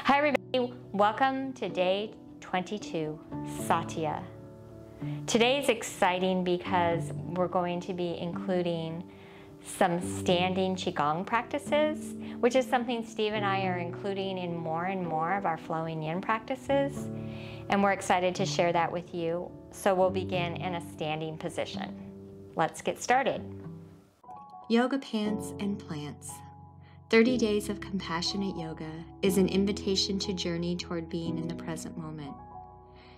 Hi everybody, welcome to day 22, Satya. Today is exciting because we're going to be including some standing Qigong practices, which is something Steve and I are including in more and more of our flowing yin practices. And we're excited to share that with you. So we'll begin in a standing position. Let's get started. Yoga Pants and Plants. 30 Days of Compassionate Yoga is an invitation to journey toward being in the present moment,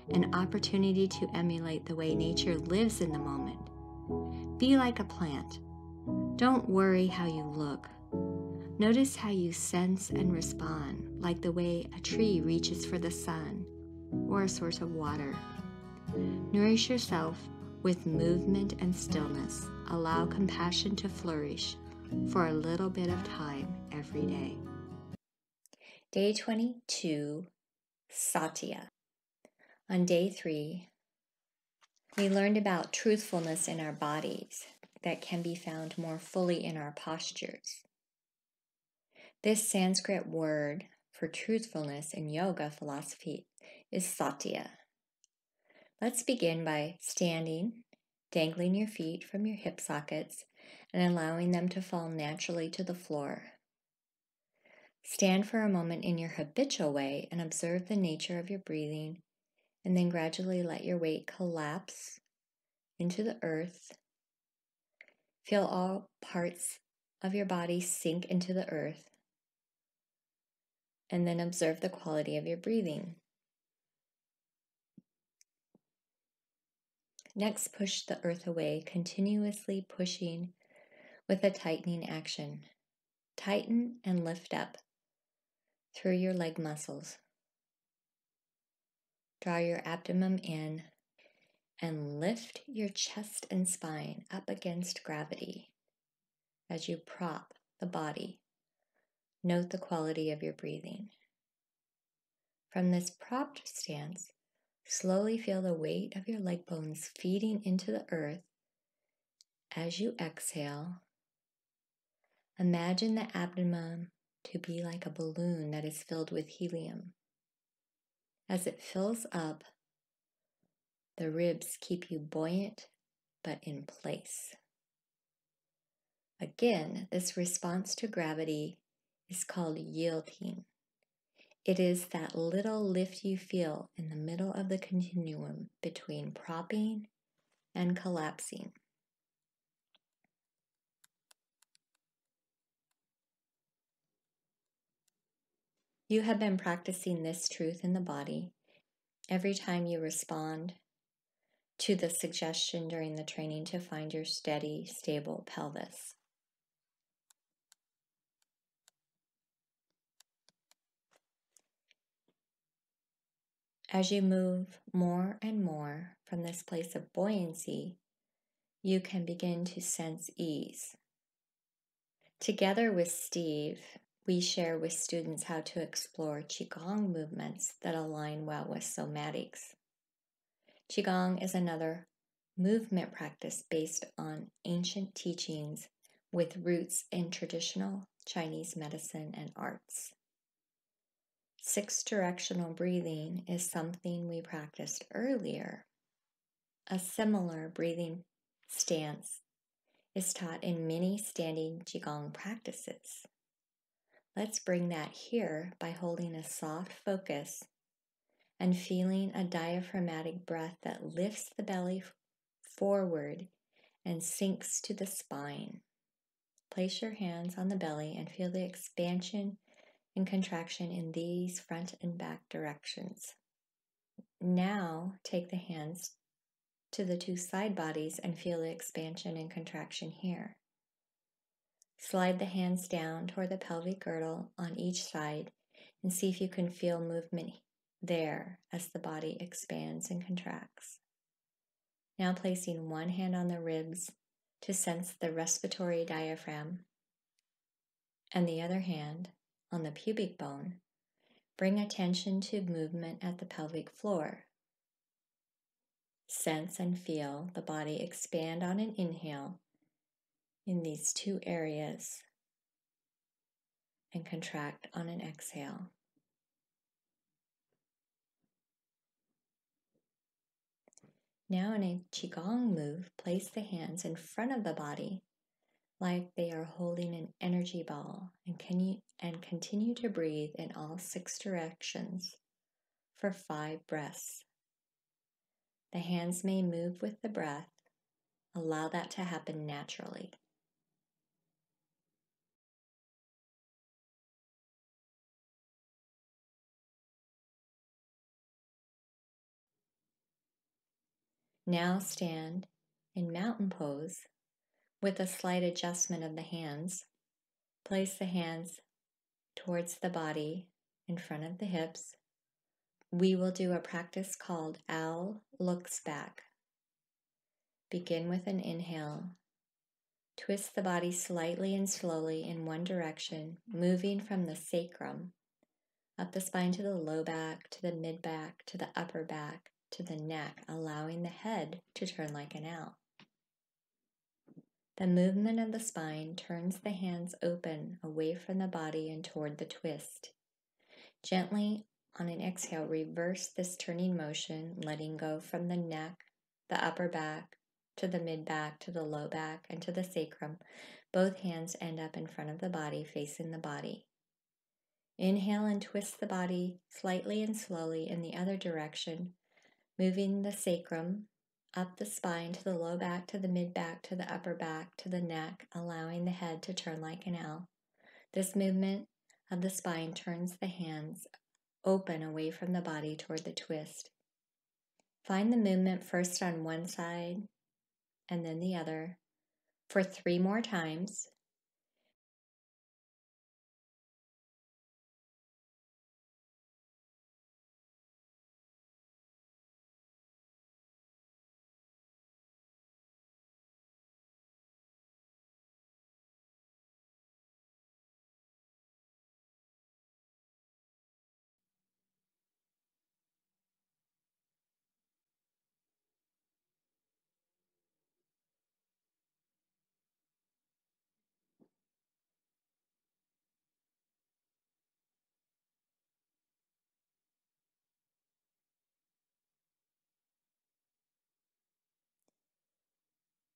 an opportunity to emulate the way nature lives in the moment. Be like a plant. Don't worry how you look. Notice how you sense and respond, like the way a tree reaches for the sun or a source of water. Nourish yourself with movement and stillness. Allow compassion to flourish for a little bit of time every day. Day 22, Satya. On day 3, we learned about truthfulness in our bodies that can be found more fully in our postures. This Sanskrit word for truthfulness in yoga philosophy is Satya. Let's begin by standing, dangling your feet from your hip sockets and allowing them to fall naturally to the floor. Stand for a moment in your habitual way and observe the nature of your breathing, and then gradually let your weight collapse into the earth. Feel all parts of your body sink into the earth, and then observe the quality of your breathing. Next, push the earth away, continuously pushing with a tightening action. Tighten and lift up through your leg muscles. Draw your abdomen in and lift your chest and spine up against gravity as you prop the body. Note the quality of your breathing. From this propped stance, slowly feel the weight of your leg bones feeding into the earth. As you exhale, imagine the abdomen to be like a balloon that is filled with helium. As it fills up, the ribs keep you buoyant but in place. Again, this response to gravity is called yielding. It is that little lift you feel in the middle of the continuum between propping and collapsing. You have been practicing this truth in the body every time you respond to the suggestion during the training to find your steady, stable pelvis. As you move more and more from this place of buoyancy, you can begin to sense ease. Together with Steve, we share with students how to explore Qigong movements that align well with somatics. Qigong is another movement practice based on ancient teachings with roots in traditional Chinese medicine and arts. 6 directional breathing is something we practiced earlier. A similar breathing stance is taught in many standing Qigong practices. Let's bring that here by holding a soft focus and feeling a diaphragmatic breath that lifts the belly forward and sinks to the spine. Place your hands on the belly and feel the expansion and contraction in these front and back directions. Now take the hands to the 2 side bodies and feel the expansion and contraction here. Slide the hands down toward the pelvic girdle on each side and see if you can feel movement there as the body expands and contracts. Now placing one hand on the ribs to sense the respiratory diaphragm and the other hand on the pubic bone, bring attention to movement at the pelvic floor. Sense and feel the body expand on an inhale in these 2 areas and contract on an exhale. Now in a Qigong move, place the hands in front of the body like they are holding an energy ball, and continue to breathe in all 6 directions for 5 breaths. The hands may move with the breath. Allow that to happen naturally. Now stand in mountain pose with a slight adjustment of the hands. Place the hands towards the body in front of the hips. We will do a practice called Owl Looks Back. Begin with an inhale. Twist the body slightly and slowly in one direction, moving from the sacrum up the spine to the low back, to the mid back, to the upper back, to the neck, allowing the head to turn like an owl. The movement of the spine turns the hands open away from the body and toward the twist. Gently, on an exhale, reverse this turning motion, letting go from the neck, the upper back, to the mid back, to the low back, and to the sacrum. Both hands end up in front of the body, facing the body. Inhale and twist the body slightly and slowly in the other direction, moving the sacrum up the spine to the low back, to the mid back, to the upper back, to the neck, allowing the head to turn like an L. This movement of the spine turns the hands open away from the body toward the twist. Find the movement first on one side and then the other for 3 more times.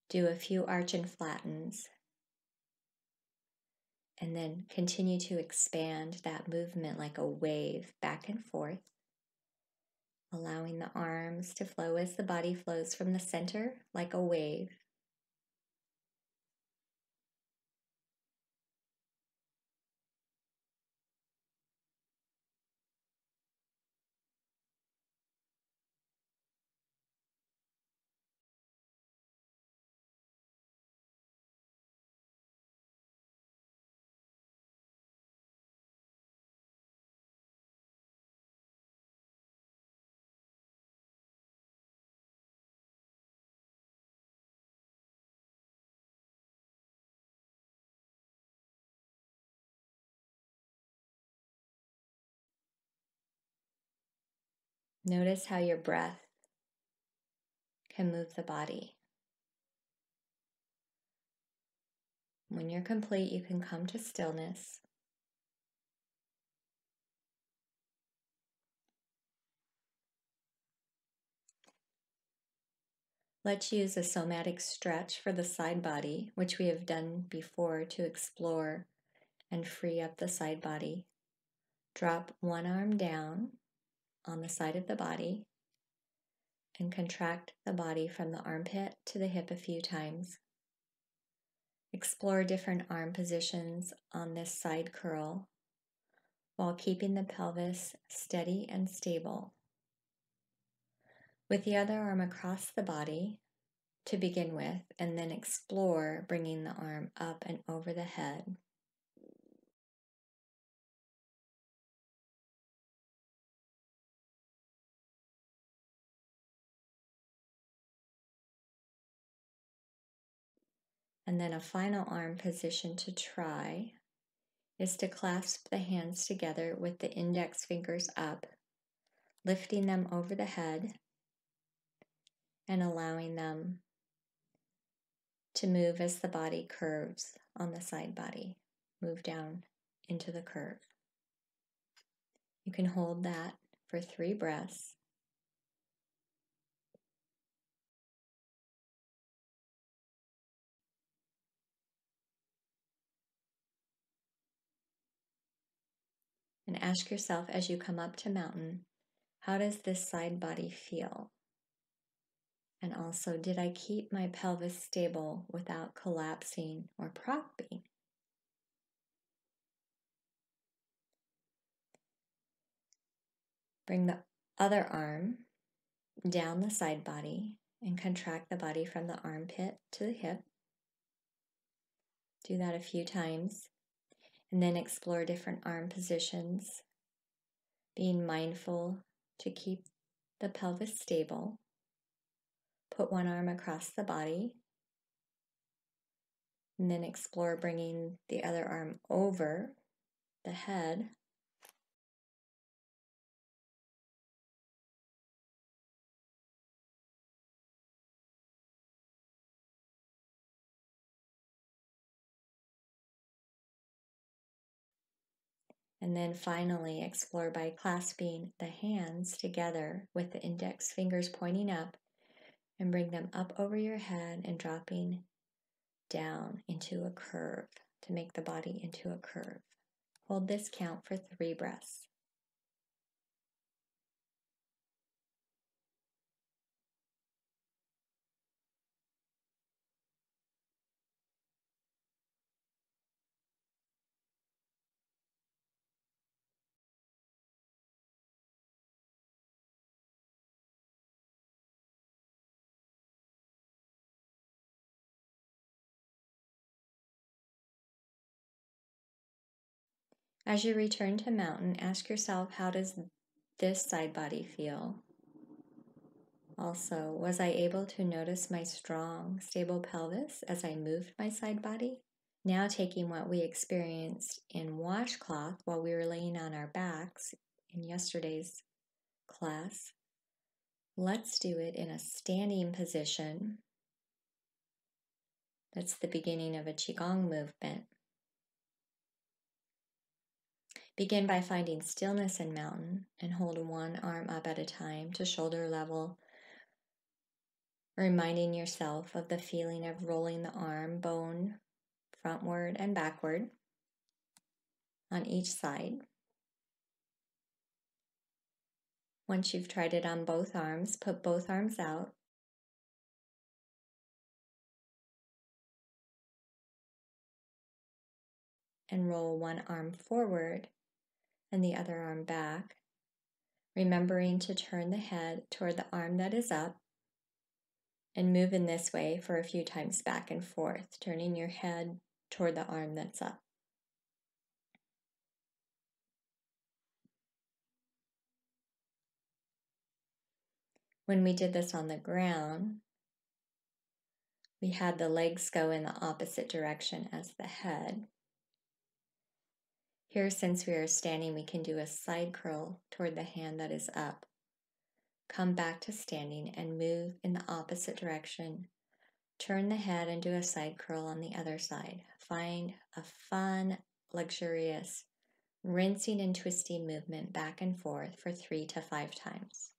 Do a few arch and flattens, and then continue to expand that movement like a wave back and forth, allowing the arms to flow as the body flows from the center like a wave. Notice how your breath can move the body. When you're complete, you can come to stillness. Let's use a somatic stretch for the side body, which we have done before to explore and free up the side body. Drop one arm down on the side of the body and contract the body from the armpit to the hip a few times. Explore different arm positions on this side curl while keeping the pelvis steady and stable. With the other arm across the body to begin with, and then explore bringing the arm up and over the head. And then a final arm position to try is to clasp the hands together with the index fingers up, lifting them over the head and allowing them to move as the body curves on the side body. Move down into the curve. You can hold that for 3 breaths. And ask yourself as you come up to mountain, how does this side body feel? And also, did I keep my pelvis stable without collapsing or propping? Bring the other arm down the side body and contract the body from the armpit to the hip. Do that a few times, and then explore different arm positions, being mindful to keep the pelvis stable. Put one arm across the body, and then explore bringing the other arm over the head. And then finally explore by clasping the hands together with the index fingers pointing up, and bring them up over your head and dropping down into a curve to make the body into a curve. Hold this count for 3 breaths. As you return to mountain, ask yourself, how does this side body feel? Also, was I able to notice my strong, stable pelvis as I moved my side body? Now taking what we experienced in washcloth while we were laying on our backs in yesterday's class, let's do it in a standing position. That's the beginning of a Qigong movement. Begin by finding stillness in mountain and hold one arm up at a time to shoulder level, reminding yourself of the feeling of rolling the arm bone frontward and backward on each side. Once you've tried it on both arms, put both arms out. And roll one arm forward and the other arm back, remembering to turn the head toward the arm that is up, and move in this way for a few times back and forth, turning your head toward the arm that's up. When we did this on the ground, we had the legs go in the opposite direction as the head. Here, since we are standing, we can do a side curl toward the hand that is up. Come back to standing and move in the opposite direction. Turn the head and do a side curl on the other side. Find a fun, luxurious, rinsing and twisting movement back and forth for 3 to 5 times.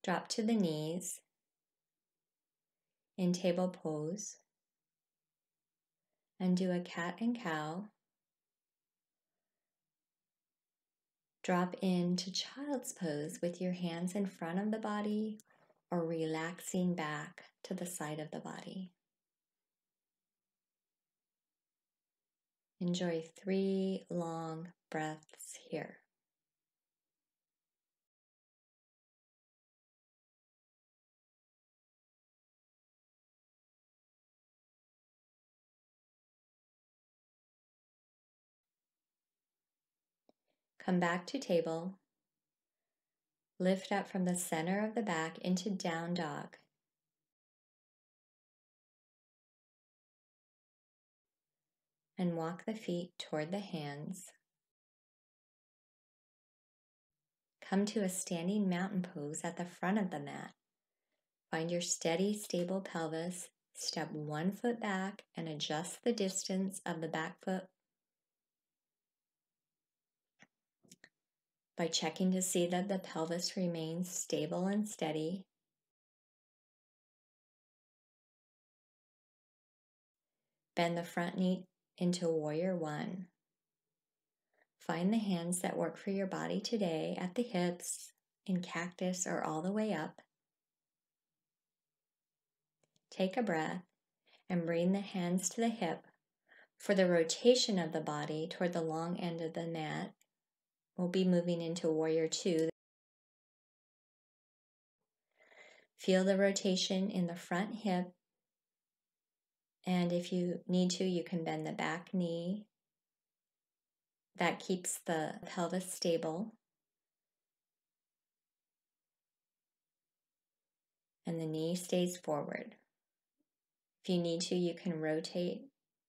Drop to the knees in table pose and do a cat and cow. Drop into child's pose with your hands in front of the body or relaxing back to the side of the body. Enjoy 3 long breaths here. Come back to table. Lift up from the center of the back into down dog. And walk the feet toward the hands. Come to a standing mountain pose at the front of the mat. Find your steady, stable pelvis. Step 1 foot back and adjust the distance of the back foot by checking to see that the pelvis remains stable and steady. Bend the front knee into Warrior 1. Find the hands that work for your body today at the hips, in cactus, or all the way up. Take a breath and bring the hands to the hip. For the rotation of the body toward the long end of the mat, we'll be moving into Warrior 2. Feel the rotation in the front hip, and if you need to, you can bend the back knee. That keeps the pelvis stable. And the knee stays forward. If you need to, you can rotate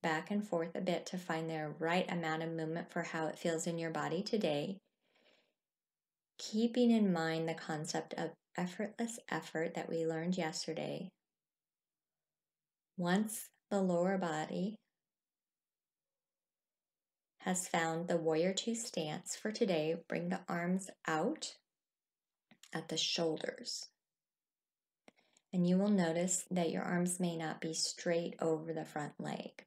back and forth a bit to find the right amount of movement for how it feels in your body today, keeping in mind the concept of effortless effort that we learned yesterday. Once the lower body has found the Warrior 2 stance for today, bring the arms out at the shoulders. And you will notice that your arms may not be straight over the front leg.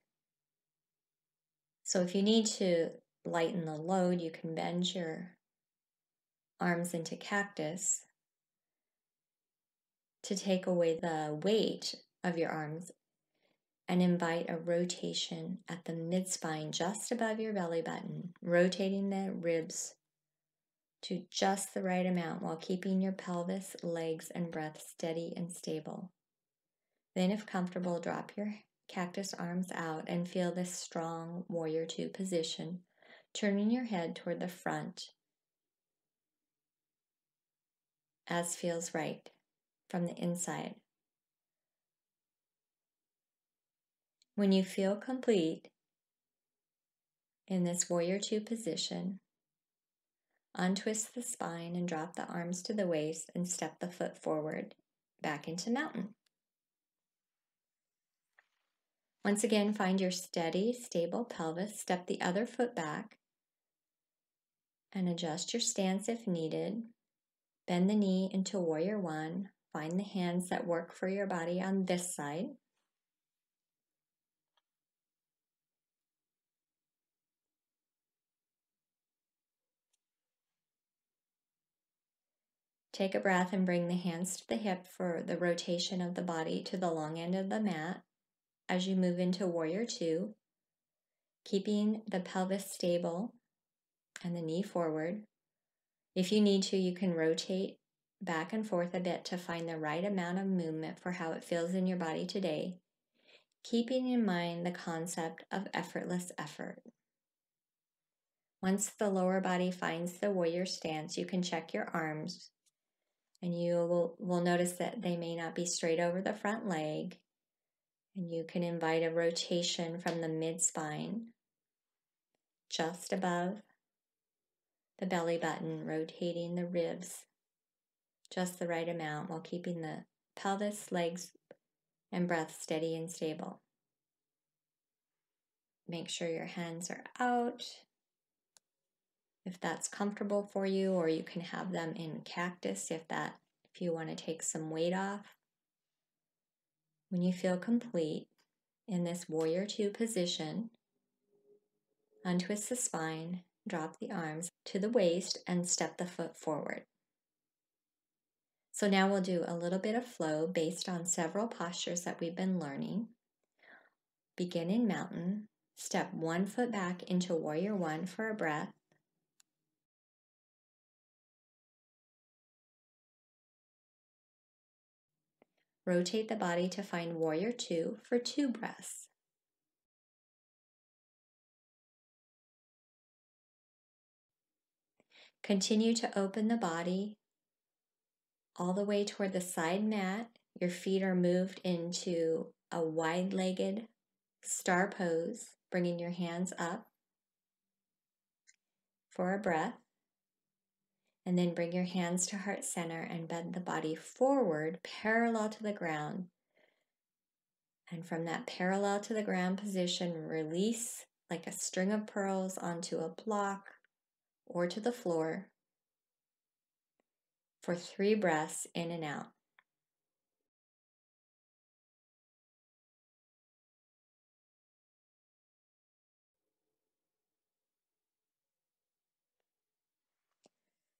So if you need to lighten the load, you can bend your arms into cactus to take away the weight of your arms and invite a rotation at the mid-spine just above your belly button, rotating the ribs to just the right amount while keeping your pelvis, legs, and breath steady and stable. Then, if comfortable, drop your cactus arms out and feel this strong Warrior 2 position, turning your head toward the front as feels right from the inside. When you feel complete in this Warrior 2 position, untwist the spine and drop the arms to the waist and step the foot forward back into mountain. Once again, find your steady, stable pelvis. Step the other foot back and adjust your stance if needed. Bend the knee into Warrior 1. Find the hands that work for your body on this side. Take a breath and bring the hands to the hip for the rotation of the body to the long end of the mat as you move into Warrior 2, keeping the pelvis stable and the knee forward. If you need to, you can rotate back and forth a bit to find the right amount of movement for how it feels in your body today, keeping in mind the concept of effortless effort. Once the lower body finds the warrior stance, you can check your arms, and you will notice that they may not be straight over the front leg, and you can invite a rotation from the mid-spine just above the belly button, rotating the ribs just the right amount while keeping the pelvis, legs, and breath steady and stable. Make sure your hands are out if that's comfortable for you, or you can have them in cactus if you want to take some weight off. When you feel complete in this Warrior 2 position, untwist the spine, drop the arms to the waist, and step the foot forward. So now we'll do a little bit of flow based on several postures that we've been learning. Begin in mountain. Step 1 foot back into Warrior 1 for a breath. Rotate the body to find Warrior 2 for 2 breaths. Continue to open the body all the way toward the side mat. Your feet are moved into a wide-legged star pose, bringing your hands up for a breath. And then bring your hands to heart center and bend the body forward, parallel to the ground. And from that parallel to the ground position, release like a string of pearls onto a block or to the floor for 3 breaths in and out.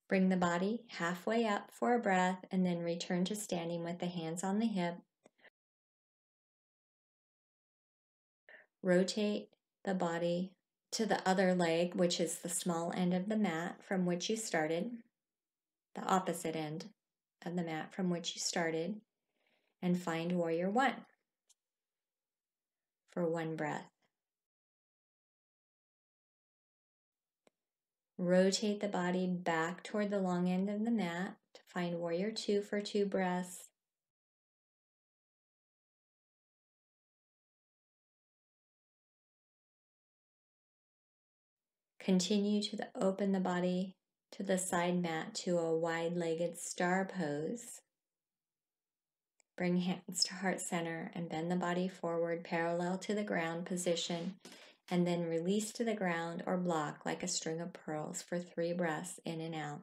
Bring the body halfway up for a breath and then return to standing with the hands on the hip. Rotate the body to the other leg, which is the small end of the mat from which you started, the opposite end of the mat from which you started, and find Warrior One for 1 breath. Rotate the body back toward the long end of the mat to find Warrior Two for 2 breaths. Continue to open the body to the side mat to a wide-legged star pose. Bring hands to heart center and bend the body forward parallel to the ground position, and then release to the ground or block like a string of pearls for 3 breaths in and out.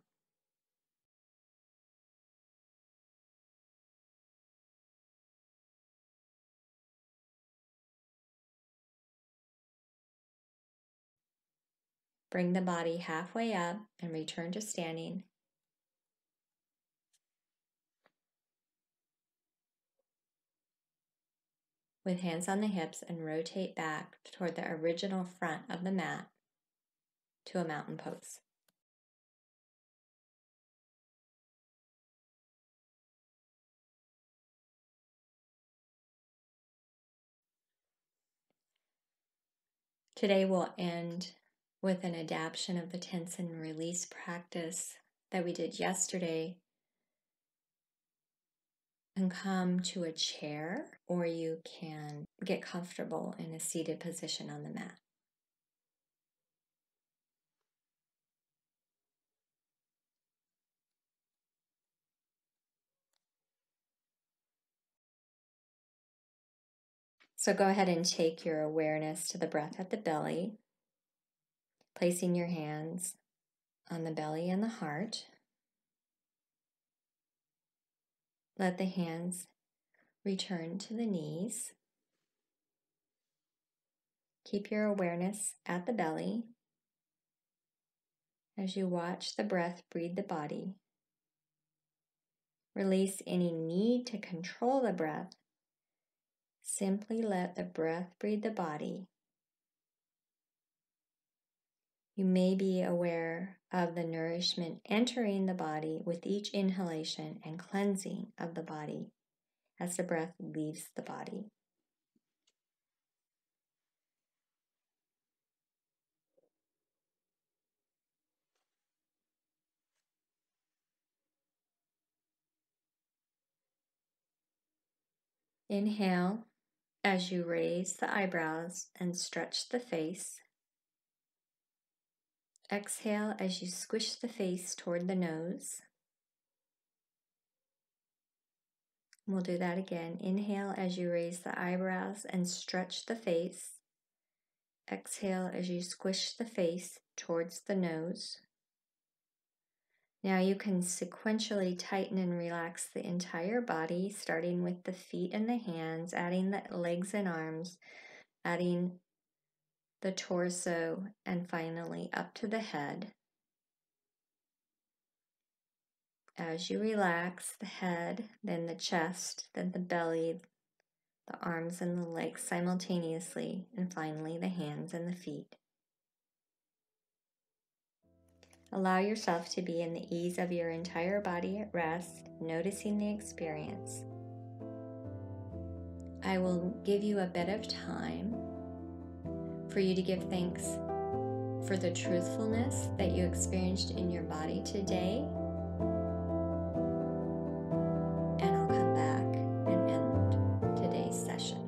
Bring the body halfway up and return to standing. With hands on the hips, and rotate back toward the original front of the mat to a mountain pose. Today we'll end with an adaptation of the tense and release practice that we did yesterday, and come to a chair, or you can get comfortable in a seated position on the mat. So go ahead and take your awareness to the breath at the belly, placing your hands on the belly and the heart. Let the hands return to the knees. Keep your awareness at the belly as you watch the breath breathe the body. Release any need to control the breath. Simply let the breath breathe the body. You may be aware of the nourishment entering the body with each inhalation and cleansing of the body as the breath leaves the body. Inhale as you raise the eyebrows and stretch the face. Exhale as you squish the face toward the nose. We'll do that again. Inhale as you raise the eyebrows and stretch the face. Exhale as you squish the face towards the nose. Now you can sequentially tighten and relax the entire body, starting with the feet and the hands, adding the legs and arms, adding the torso, and finally up to the head. As you relax the head, then the chest, then the belly, the arms and the legs simultaneously, and finally the hands and the feet. Allow yourself to be in the ease of your entire body at rest, noticing the experience. I will give you a bit of time for you to give thanks for the truthfulness that you experienced in your body today. And I'll come back and end today's session.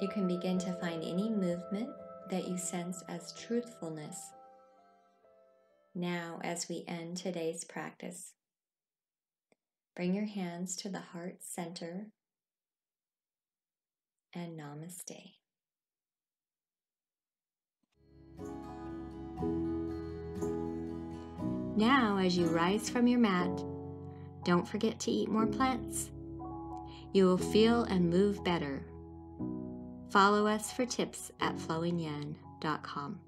You can begin to find any movement that you sense as truthfulness. Now, as we end today's practice, bring your hands to the heart center and namaste. Now, as you rise from your mat, don't forget to eat more plants. You will feel and move better. Follow us for tips at flowingyan.com.